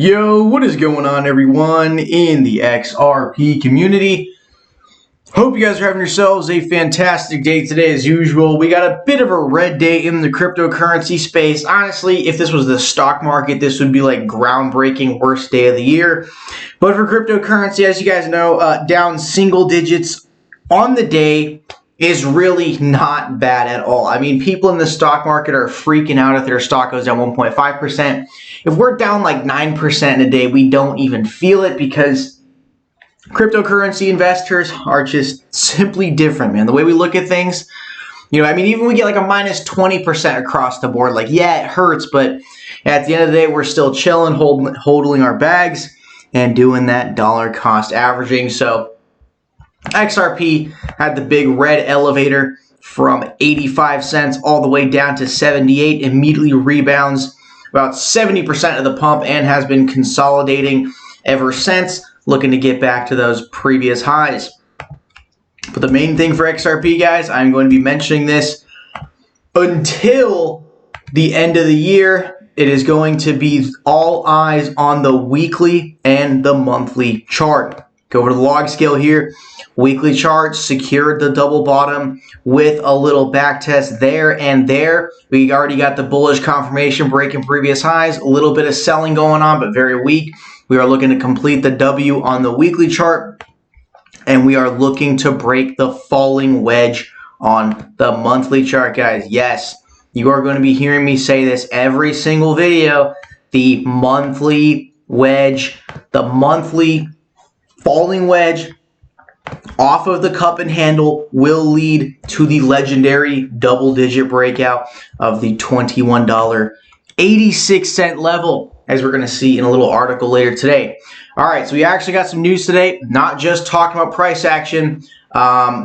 Yo, what is going on, everyone in the XRP community? Hope you guys are having yourselves a fantastic day today as usual. We got a bit of a red day in the cryptocurrency space. Honestly, if this was the stock market, this would be like groundbreaking worst day of the year. But for cryptocurrency, as you guys know, down single digits on the day is really not bad at all. I mean, people in the stock market are freaking out if their stock goes down 1.5%. If we're down like 9% in a day, we don't even feel it because cryptocurrency investors are just simply different, man. The way we look at things, I mean, even we get like a minus 20% across the board, like, yeah, it hurts, but at the end of the day, we're still chilling, holding our bags and doing that dollar cost averaging. So XRP had the big red elevator from 85 cents all the way down to 78, immediately rebounds about 70% of the pump and has been consolidating ever since, looking to get back to those previous highs. But the main thing for XRP, guys, I'm going to be mentioning this until the end of the year. It is going to be all eyes on the weekly and the monthly chart. Go over to the log scale here. Weekly chart secured the double bottom with a little back test there and there. We already got the bullish confirmation breaking previous highs. A little bit of selling going on, but very weak. We are looking to complete the W on the weekly chart, and we are looking to break the falling wedge on the monthly chart, guys. Yes, you are going to be hearing me say this every single video. The monthly wedge, the monthly falling wedge off of the cup and handle will lead to the legendary double-digit breakout of the $21.86 level, as we're going to see in a little article later today. All right, so we actually got some news today, not just talking about price action.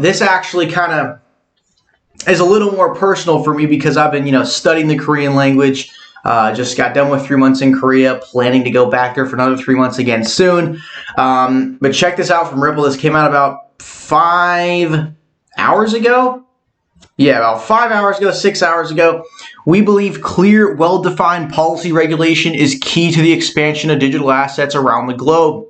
This actually kind of is a little more personal for me because I've been, studying the Korean language. Just got done with 3 months in Korea, planning to go back there for another 3 months again soon. But check this out from Ripple. This came out about 5 hours ago. Yeah, about 5 hours ago, 6 hours ago. We believe clear, well-defined policy regulation is key to the expansion of digital assets around the globe.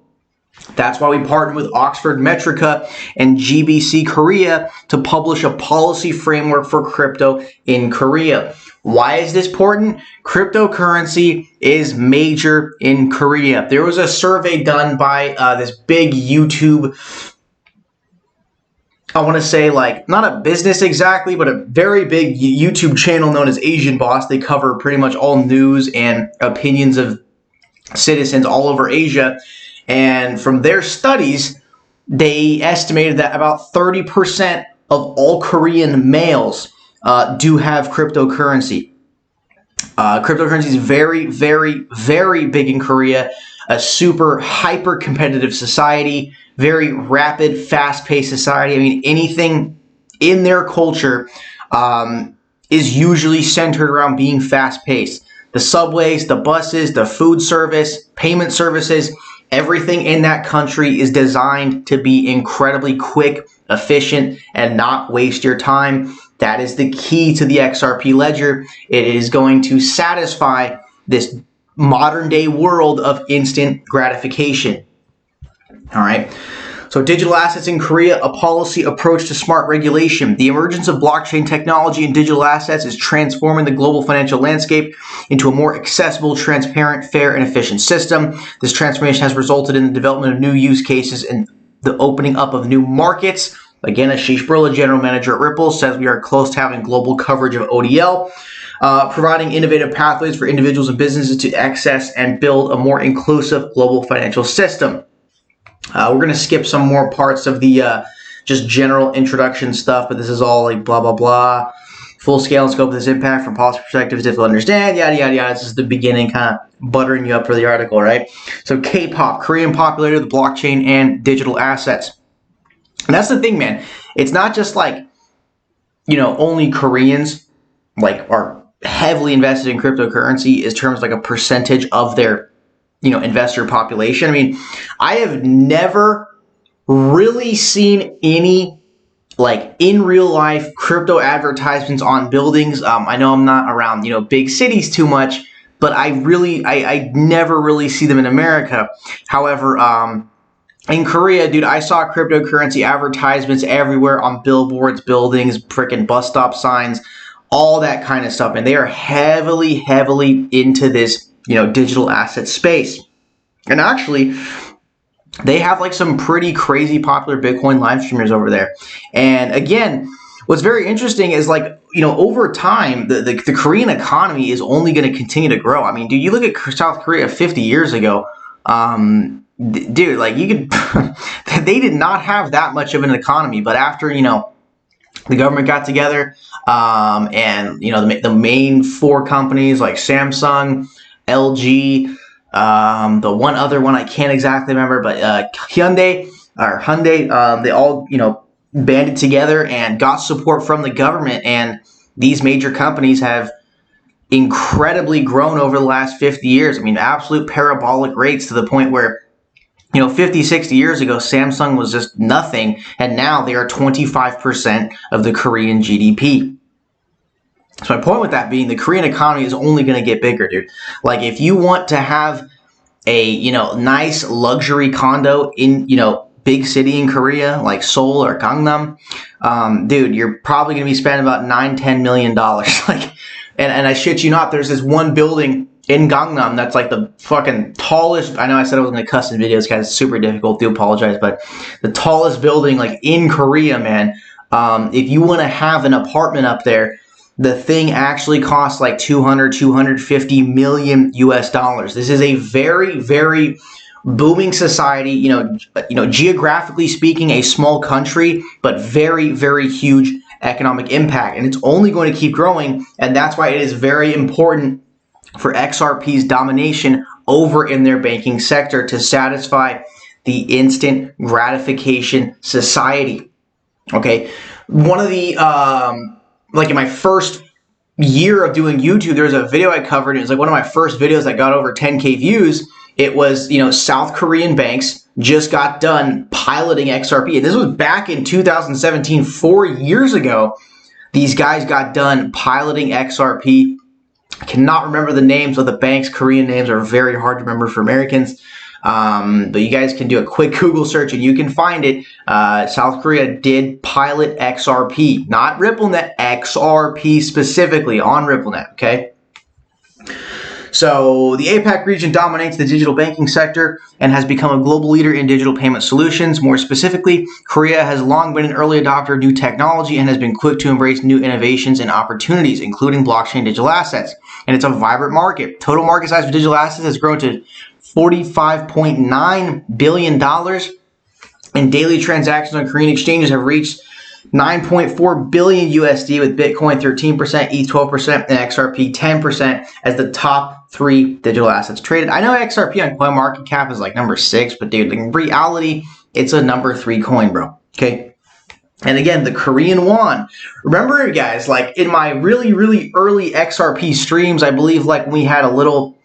That's why we partnered with Oxford Metrica and GBC Korea to publish a policy framework for crypto in Korea. Why is this important? Cryptocurrency is major in Korea. There was a survey done by this big YouTube, I want to say like not a business exactly, but a very big YouTube channel known as Asian Boss. They cover pretty much all news and opinions of citizens all over Asia. And from their studies, they estimated that about 30% of all Korean males do have cryptocurrency. Cryptocurrency is very, very, very big in Korea. A super hyper competitive society, very rapid, fast-paced society. I mean, anything in their culture is usually centered around being fast-paced. The subways, the buses, the food service, payment services, everything in that country is designed to be incredibly quick, efficient, and not waste your time. That is the key to the XRP ledger. It is going to satisfy this modern day world of instant gratification. All right. So digital assets in Korea, a policy approach to smart regulation. The emergence of blockchain technology and digital assets is transforming the global financial landscape into a more accessible, transparent, fair, and efficient system. This transformation has resulted in the development of new use cases and the opening up of new markets. Again, Ashish Birla, general manager at Ripple, says we are close to having global coverage of ODL, providing innovative pathways for individuals and businesses to access and build a more inclusive global financial system. We're going to skip some more parts of the just general introduction stuff, but this is all like blah, blah, blah. Full scale and scope of this impact from policy perspective is difficult to understand, yada, yada, yada. This is the beginning, kind of buttering you up for the article, right? So K-pop, Korean popularity of the blockchain and digital assets. And that's the thing, man. It's not just like, only Koreans like are heavily invested in cryptocurrency in terms of like a percentage of their investor population. I mean, I have never really seen any like in real life crypto advertisements on buildings. I know I'm not around, big cities too much, but I never really see them in America. However, in Korea, dude, I saw cryptocurrency advertisements everywhere on billboards, buildings, frickin' bus stop signs, all that kind of stuff. And they are heavily, heavily into this, digital asset space. And actually, they have like some pretty crazy popular Bitcoin live streamers over there. And again, what's very interesting is like, over time, the Korean economy is only going to continue to grow. I mean, dude, you look at South Korea 50 years ago, dude, like you could, they did not have that much of an economy. But after, the government got together, and, the main four companies like Samsung, LG, the one other one I can't exactly remember, but Hyundai, they all, banded together and got support from the government. And these major companies have incredibly grown over the last 50 years. I mean, absolute parabolic rates to the point where, 50, 60 years ago, Samsung was just nothing, and now they are 25% of the Korean GDP. So my point with that being, the Korean economy is only going to get bigger, dude. Like, if you want to have a, nice luxury condo in, big city in Korea, like Seoul or Gangnam, dude, you're probably going to be spending about $9-10 million. Like, and I shit you not, there's this one building in Gangnam that's like the fucking tallest. I know I said I was going to cuss in videos, guys. It's super difficult. Do apologize, but the tallest building like in Korea, man. If you want to have an apartment up there, the thing actually costs like 250 million US dollars. This is a very, very booming society, geographically speaking, a small country, but very, very huge economic impact. And it's only going to keep growing. And that's why it is very important for XRP's domination over in their banking sector to satisfy the instant gratification society. Okay. One of the, like in my first year of doing YouTube, there was a video I covered. It was like one of my first videos that got over 10K views. It was, South Korean banks just got done piloting XRP. And this was back in 2017, 4 years ago. These guys got done piloting XRP. I cannot remember the names of the banks. Korean names are very hard to remember for Americans. But you guys can do a quick Google search and you can find it. South Korea did pilot XRP, not RippleNet, XRP specifically on RippleNet, okay? So the APAC region dominates the digital banking sector and has become a global leader in digital payment solutions. More specifically, Korea has long been an early adopter of new technology and has been quick to embrace new innovations and opportunities, including blockchain digital assets. And it's a vibrant market. Total market size for digital assets has grown to $45.9 billion, and daily transactions on Korean exchanges have reached 9.4 billion USD, with Bitcoin 13%, ETH 12%, and XRP 10% as the top 3 digital assets traded. I know XRP on CoinMarketCap is like number 6, but dude, in reality, it's a number 3 coin, bro. Okay. And again, the Korean won. Remember, guys, like in my really, really early XRP streams, I believe like we had a little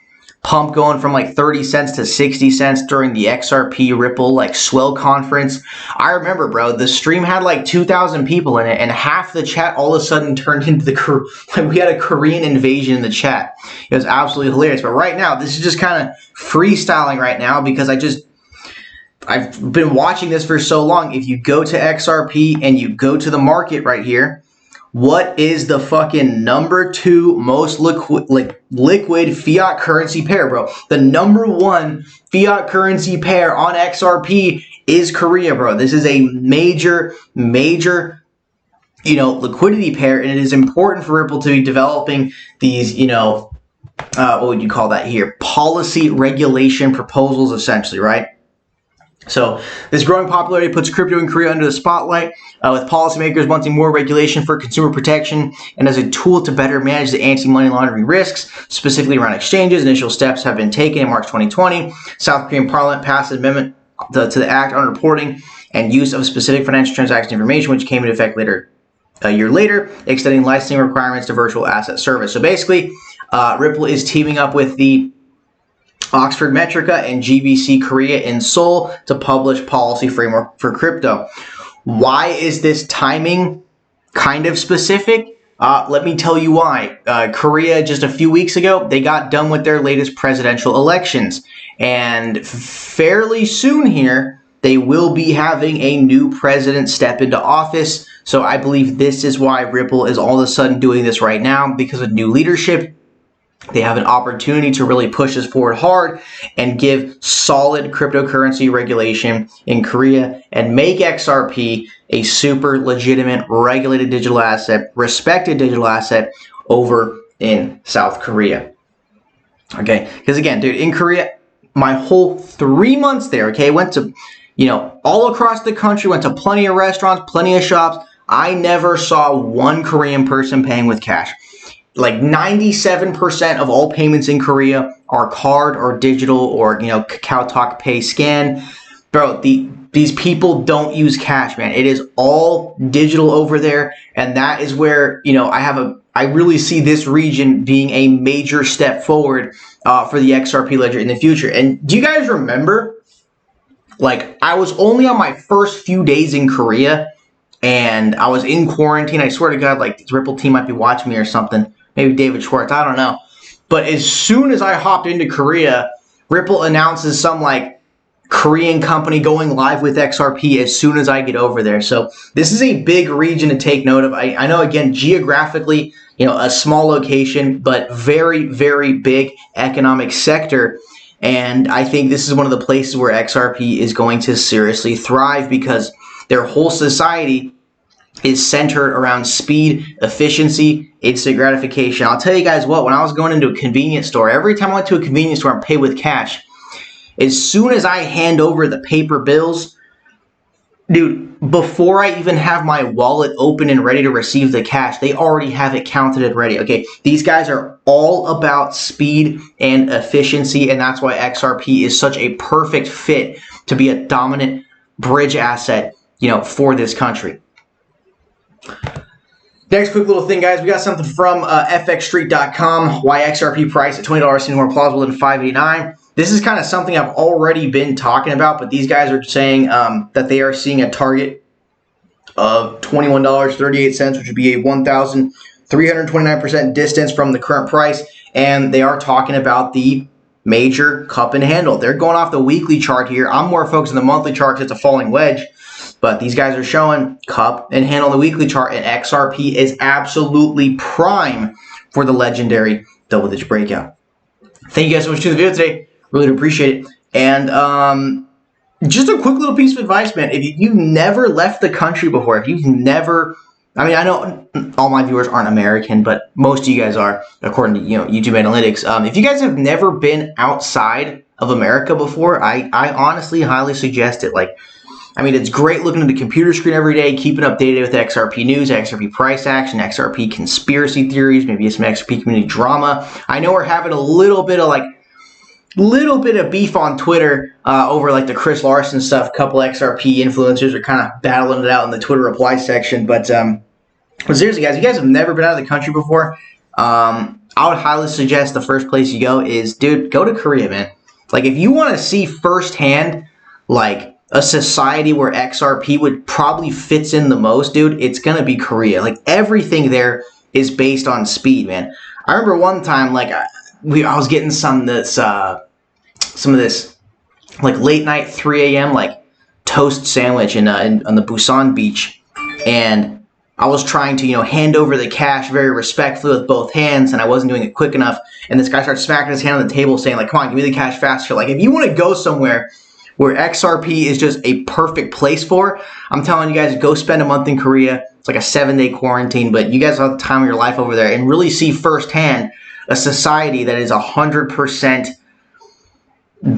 pump going from like 30 cents to 60 cents during the XRP Ripple like swell conference. I remember, bro, the stream had like 2,000 people in it, and half the chat all of a sudden turned into like we had a Korean invasion in the chat. It was absolutely hilarious. But right now, this is just kind of freestyling right now because I've been watching this for so long. If you go to XRP and you go to the market right here, what is the fucking number 2 most liquid fiat currency pair, bro? The number 1 fiat currency pair on XRP is Korea, bro. This is a major, major, liquidity pair, and it is important for Ripple to be developing these, what would you call that here? Policy regulation proposals, essentially, right? So this growing popularity puts crypto in Korea under the spotlight, with policymakers wanting more regulation for consumer protection and as a tool to better manage the anti-money laundering risks, specifically around exchanges. Initial steps have been taken in March 2020. South Korean Parliament passed an amendment to the Act on reporting and use of specific financial transaction information, which came into effect a year later, extending licensing requirements to virtual asset service. So basically, Ripple is teaming up with the Oxford Metrica and GBC Korea in Seoul to publish policy framework for crypto. Why is this timing kind of specific? Let me tell you why. Korea, just a few weeks ago, they got done with their latest presidential elections. And fairly soon here, they will be having a new president step into office. So I believe this is why Ripple is all of a sudden doing this right now, because of new leadership. They have an opportunity to really push this forward hard and give solid cryptocurrency regulation in Korea and make XRP a super legitimate, regulated digital asset, respected digital asset over in South Korea. Okay, because again, dude, in Korea, my whole 3 months there, okay, went to, all across the country, went to plenty of restaurants, plenty of shops. I never saw one Korean person paying with cash. Like 97% of all payments in Korea are card or digital or, KakaoTalk Pay Scan. Bro, these people don't use cash, man. It is all digital over there. And that is where, I really see this region being a major step forward for the XRP ledger in the future. And do you guys remember, like, I was only on my first few days in Korea and I was in quarantine. I swear to God, like, the Ripple team might be watching me or something. Maybe David Schwartz, I don't know. But as soon as I hopped into Korea, Ripple announces some like Korean company going live with XRP as soon as I get over there. So this is a big region to take note of. I know, again, geographically, a small location, but very, very big economic sector. And I think this is one of the places where XRP is going to seriously thrive because their whole society is centered around speed, efficiency, instant gratification. I'll tell you guys what, when I was going into a convenience store, every time I went to a convenience store and pay with cash, as soon as I hand over the paper bills, dude, before I even have my wallet open and ready to receive the cash, they already have it counted and ready. Okay, these guys are all about speed and efficiency, and that's why XRP is such a perfect fit to be a dominant bridge asset, for this country. Next quick little thing, guys. We got something from fxstreet.com. Why XRP price at $20 seems more plausible than $5.89. This is kind of something I've already been talking about, but these guys are saying that they are seeing a target of $21.38, which would be a 1,329% distance from the current price. And they are talking about the major cup and handle. They're going off the weekly chart here. I'm more focused on the monthly chart because it's a falling wedge. But these guys are showing cup and handle on the weekly chart, and XRP is absolutely prime for the legendary double-digit breakout. Thank you guys so much for the video today. Really appreciate it. And just a quick little piece of advice, man. If you've never left the country before, if you've never, I know all my viewers aren't American, but most of you guys are, according to YouTube analytics. If you guys have never been outside of America before, I honestly highly suggest it. It's great looking at the computer screen every day, keeping updated with XRP news, XRP price action, XRP conspiracy theories, maybe some XRP community drama. I know we're having a little bit of beef on Twitter over the Chris Larson stuff. A couple XRP influencers are kind of battling it out in the Twitter reply section. But seriously, guys, if you guys have never been out of the country before, I would highly suggest the first place you go is, dude, go to Korea, man. If you want to see firsthand, a society where XRP would probably fits in the most, dude, it's going to be Korea. Everything there is based on speed, man. I remember one time, I was getting some of this late night 3 a.m. toast sandwich on the Busan beach, and I was trying to hand over the cash very respectfully with both hands, and I wasn't doing it quick enough. And this guy started smacking his hand on the table, saying come on, give me the cash faster. If you want to go somewhere where XRP is just a perfect place for, I'm telling you guys, go spend a month in Korea. It's like a 7-day quarantine, but you guys have the time of your life over there and really see firsthand a society that is 100%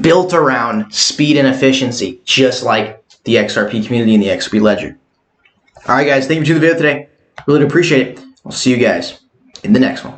built around speed and efficiency, just like the XRP community and the XRP ledger. All right, guys, thank you for the video today. Really appreciate it. I'll see you guys in the next one.